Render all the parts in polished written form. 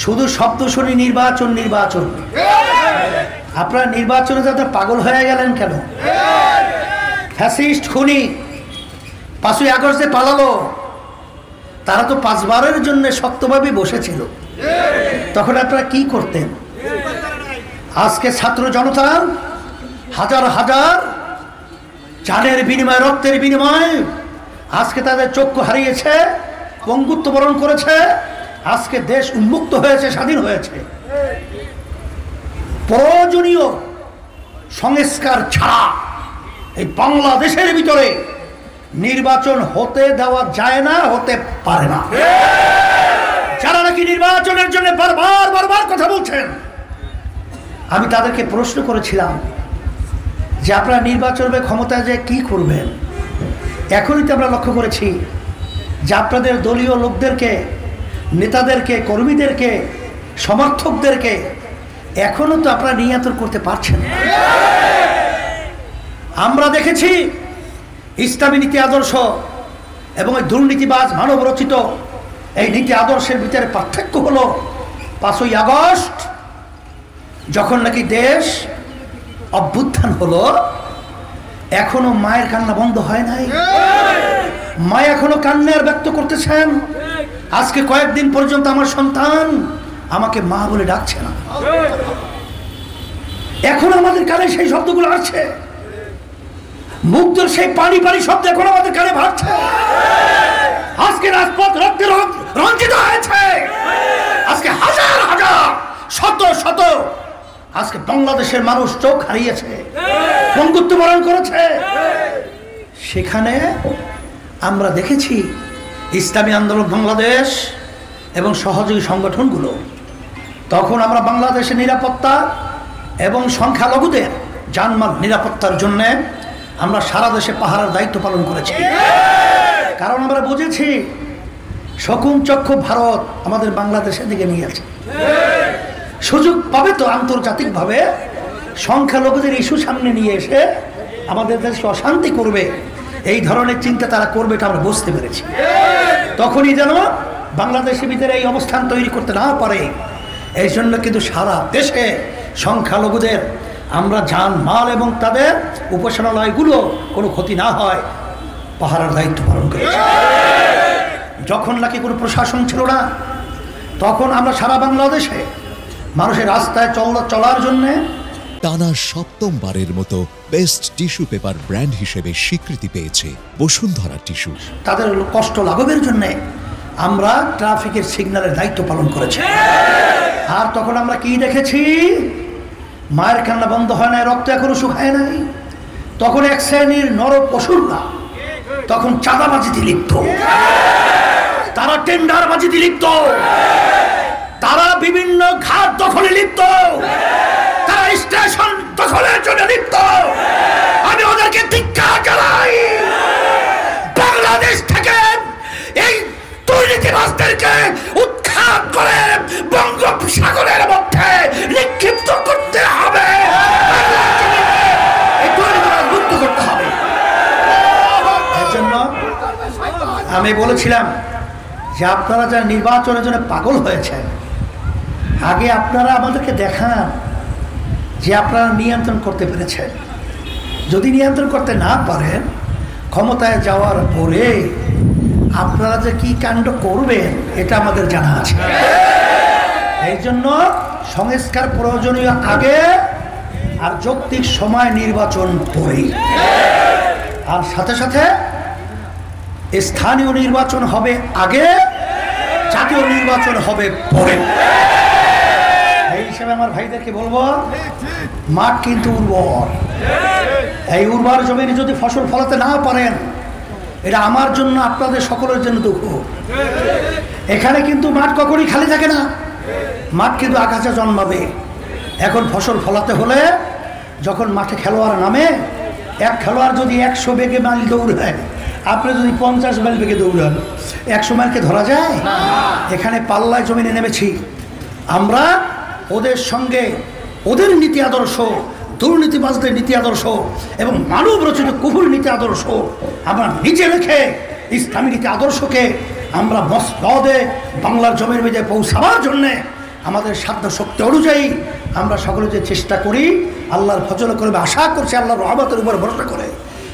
শুধু শব্দ শুনি নির্বাচন নির্বাচন। আপনারা নির্বাচনে যাতে পাগল হয়ে গেলেন কেন? ফ্যাসিস্ট খুনি 5ই আগস্টে পালালো, তারা তো 5 বারের জন্য শক্তভাবে বসেছিল। তখন আপনারা কি করতেন? আজকে ছাত্র জনতা হাজার হাজার জানের বিনিময়ে, রক্তের বিনিময়ে আজকে তাদের চক্ষু হারিয়েছে, পঙ্গুত্ব বরণ করেছে। আজকে দেশ উন্মুক্ত হয়েছে, স্বাধীন হয়েছে। প্রয়োজনীয় সংস্কার ছাড়া এই বাংলাদেশের ভিতরে নির্বাচন হতে দেওয়া যায় না, হতে পারে না। যারা নাকি নির্বাচনের জন্য বারবার কথা বলছেন, আমি তাদেরকে প্রশ্ন করেছিলাম যে আপনারা নির্বাচনে ক্ষমতায় যে কি করবেন? এখনই তো আমরা লক্ষ্য করেছি যে আপনাদের দলীয় লোকদেরকে, নেতাদেরকে, কর্মীদেরকে, সমর্থকদেরকে এখনো তো আপনারা নিয়ন্ত্রণ করতে পারছেন না। আমরা দেখেছি ইসলামী নীতি আদর্শ এবং এই দুর্নীতিবাজ মানব রচিত এই নীতি আদর্শের ভিতরে পার্থক্য হলো 5ই আগস্ট যখন নাকি দেশ অভ্যুত্থান হলো, এখনো মায়ের কান্না বন্ধ হয় নাই। মা এখনো কান্নার ব্যক্ত করতেছেন। আজকে কয়েকদিন পর্যন্ত আমার সন্তান আমাকে মা বলে ডাকছে না। এখন আমাদের কানে সেই শব্দগুলো আসছে, মুগ্ধর সেই পানি পানি শব্দ এখন আমাদের কানে ভাসছে। আজকে রাজপথ রক্তে রঞ্জিত হয়েছে। আজকে হাজার হাজার শত শত আজকে বাংলাদেশের মানুষ চোখ হারিয়েছে, পঙ্গুত্ব বরণ করেছে। সেখানে আমরা দেখেছি ইসলামী আন্দোলন বাংলাদেশ এবং সহযোগী সংগঠনগুলো, তখন আমরা বাংলাদেশের নিরাপত্তা এবং সংখ্যালঘুদের জানমাল নিরাপত্তার জন্য আমরা সারা দেশে পাহারার দায়িত্ব পালন করেছি। কারণ আমরা বুঝেছি শকুন চক্ষু ভারত আমাদের বাংলাদেশের দিকে নিয়ে আছে। সুযোগ পাবে তো আন্তর্জাতিকভাবে সংখ্যালঘুদের ইস্যু সামনে নিয়ে এসে আমাদের দেশকে অশান্তি করবে, এই ধরনের চিন্তা তারা করবে, এটা আমরা বুঝতে পেরেছি। তখনই যেন বাংলাদেশের ভিতরে এই অবস্থান তৈরি করতে না পারে, এই জন্য কিন্তু সারা দেশে সংখ্যালঘুদের আমরা জান মাল এবং তাদের উপাসনালয়গুলো কোনো ক্ষতি না হয় পাহারার দায়িত্ব পালন করেছি। যখন নাকি কোনো প্রশাসন ছিল না, তখন আমরা সারা বাংলাদেশে মানুষের রাস্তায় চলার জন্য টানা 7মবারের মতো বেস্ট টিস্যু পেপার ব্র্যান্ড হিসেবে স্বীকৃতি পেয়েছে বসুন্ধরা টিস্যু। তাদের কষ্ট লাঘবের জন্য আমরা ট্রাফিকের সিগন্যালের দায়িত্ব পালন করেছি। আর তখন আমরা কি দেখেছি? মায়ের কান্না বন্ধ হয় নাই, রক্ত এখনো শুকায় নাই। তখন এক শ্রেণীর নর পশুরা তখন চাঁদাবাজিতে লিপ্ত, তারা টেন্ডারবাজিতে লিপ্ত, তারা বিভিন্ন ঘাট দখলে লিপ্ত, তারা স্টেশন দখলের জন্য লিপ্ত। আমি ওদেরকে ধিক্কার জানাই। বাংলাদেশ থেকে এই দুর্নীতিবাজদেরকে উৎখাত করে বঙ্গোপসাগরের মধ্যে নিক্ষিপ্ত করতে হবে, মুক্ত করতে হবে। এর জন্য আমি বলেছিলাম যে আপনারা যারা নির্বাচনের জন্য পাগল হয়েছেন, আগে আপনারা আমাদেরকে দেখান যে আপনারা নিয়ন্ত্রণ করতে পেরেছেন। যদি নিয়ন্ত্রণ করতে না পারেন, ক্ষমতায় যাওয়ার পরে আপনারা যে কি কাণ্ড করবেন এটা আমাদের জানা আছে। এই জন্য সংস্কার প্রয়োজনীয় আগে, আর যৌক্তিক সময় নির্বাচন পরে, আর সাথে সাথে স্থানীয় নির্বাচন হবে আগে, জাতীয় নির্বাচন হবে পরে। এই হিসেবে আমার ভাইদেরকে বলবো, মাঠ কিন্তু উর্বর। এই উর্বর জমিনে যদি ফসল ফলাতে না পারেন, এটা আমার জন্য, আপনাদের সকলের জন্য দুঃখ। এখানে কিন্তু মাঠ কখনই খালি থাকে না, মাঠ কিন্তু আগাছা জন্মাবে। এখন ফসল ফলাতে হলে যখন মাঠে খেলোয়াড় নামে, এক খেলোয়াড় যদি 100 বেগে মাইল দৌড়ায়, আপনি যদি 50 মাইল বেগে দৌড়ান, 100 মাইলকে ধরা যায়? এখানে পাল্লায় জমিনে নেমেছি আমরা, ওদের সঙ্গে ওদের নীতি আদর্শ, দুর্নীতিবাজদের নীতি আদর্শ এবং মানব রচিত কুফুর নীতি আদর্শ আমরা নিজে রেখে ইসলামী নীতি আদর্শকে আমরা মসনদে বাংলার জমির মধ্যে পৌঁছাবার জন্যে আমাদের সাধ্য শক্তি অনুযায়ী আমরা সকলে যে চেষ্টা করি, আল্লাহর ফজল করবে আশা করছি, আল্লাহর রহমতের উপর ভরসা করে।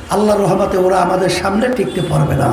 আল্লাহর রহমতে ওরা আমাদের সামনে টিকতে পারবে না।